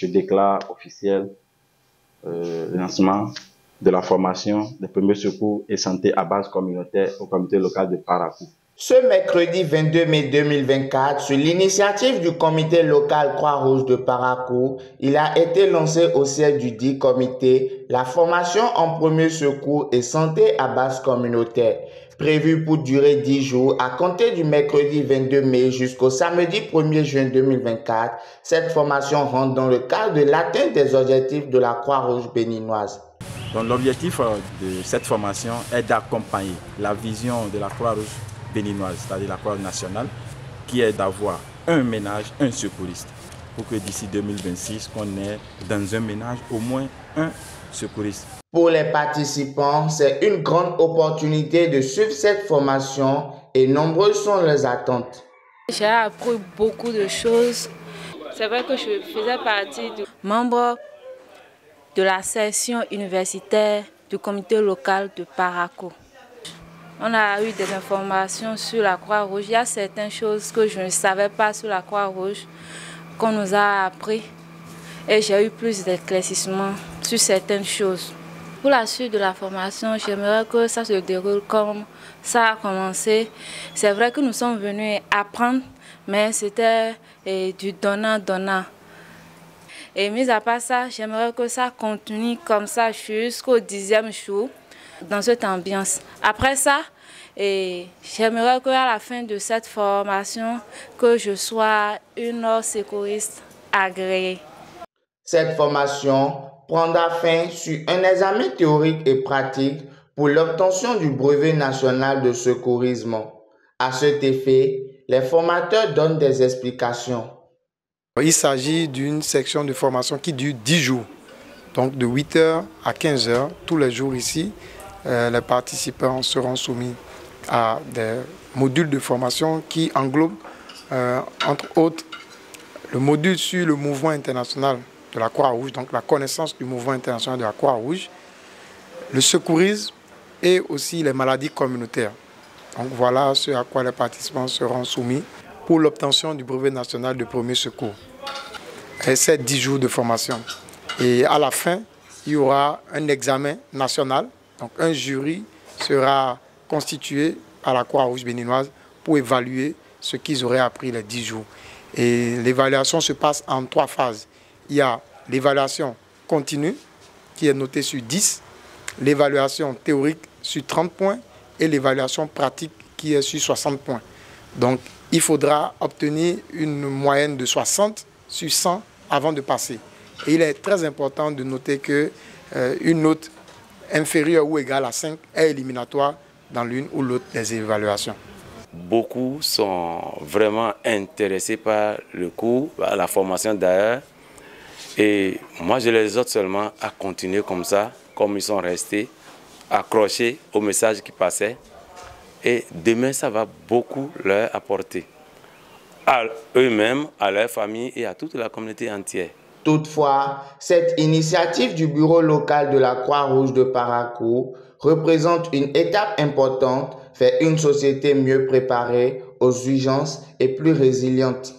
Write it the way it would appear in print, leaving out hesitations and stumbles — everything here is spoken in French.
je déclare officiel le lancement de la formation des premiers secours et santé à base communautaire au comité local de Parakou. Ce mercredi 22 mai 2024, sur l'initiative du comité local Croix-Rouge de Parakou, il a été lancé au siège du dit comité la formation en premiers secours et santé à base communautaire, prévue pour durer 10 jours à compter du mercredi 22 mai jusqu'au samedi 1er juin 2024. Cette formation rentre dans le cadre de l'atteinte des objectifs de la Croix-Rouge béninoise. Donc l'objectif de cette formation est d'accompagner la vision de la Croix-Rouge béninoise, c'est-à-dire la Croix-Rouge nationale, qui est d'avoir un ménage, un secouriste, pour que d'ici 2026, qu'on ait dans un ménage au moins un secouriste. Pour les participants, c'est une grande opportunité de suivre cette formation et nombreuses sont les attentes. J'ai appris beaucoup de choses. C'est vrai que je faisais partie du membre de la section universitaire du comité local de Parakou. On a eu des informations sur la Croix-Rouge. Il y a certaines choses que je ne savais pas sur la Croix-Rouge qu'on nous a appris. Et j'ai eu plus d'éclaircissements sur certaines choses. Pour la suite de la formation, j'aimerais que ça se déroule comme ça a commencé. C'est vrai que nous sommes venus apprendre, mais c'était du donnant-donnant. Et mis à part ça, j'aimerais que ça continue comme ça jusqu'au 10e jour dans cette ambiance. Après ça, j'aimerais qu'à la fin de cette formation, que je sois une secouriste agréée. Cette formation prendra fin sur un examen théorique et pratique pour l'obtention du brevet national de secourisme. À cet effet, les formateurs donnent des explications. Il s'agit d'une section de formation qui dure 10 jours, donc de 8h à 15h, tous les jours ici. Les participants seront soumis à des modules de formation qui englobent, entre autres, le module sur le mouvement international de la Croix-Rouge, donc la connaissance du mouvement international de la Croix-Rouge, le secourisme et aussi les maladies communautaires. Donc voilà ce à quoi les participants seront soumis pour l'obtention du brevet national de premier secours. Et c'est 10 jours de formation. Et à la fin, il y aura un examen national. Donc un jury sera constitué à la Croix-Rouge béninoise pour évaluer ce qu'ils auraient appris les 10 jours. Et l'évaluation se passe en 3 phases. Il y a l'évaluation continue qui est notée sur 10, l'évaluation théorique sur 30 points et l'évaluation pratique qui est sur 60 points. Donc il faudra obtenir une moyenne de 60 sur 100 avant de passer. Et il est très important de noter qu'une note inférieure ou égale à 5 est éliminatoire dans l'une ou l'autre des évaluations. Beaucoup sont vraiment intéressés par le cours, par la formation d'ailleurs. Et moi, je les exhorte seulement à continuer comme ça, comme ils sont restés, accrochés au message qui passait. Et demain, ça va beaucoup leur apporter, à eux-mêmes, à leur famille et à toute la communauté entière. Toutefois, cette initiative du bureau local de la Croix-Rouge de Parakou représente une étape importante vers une société mieux préparée aux urgences et plus résiliente.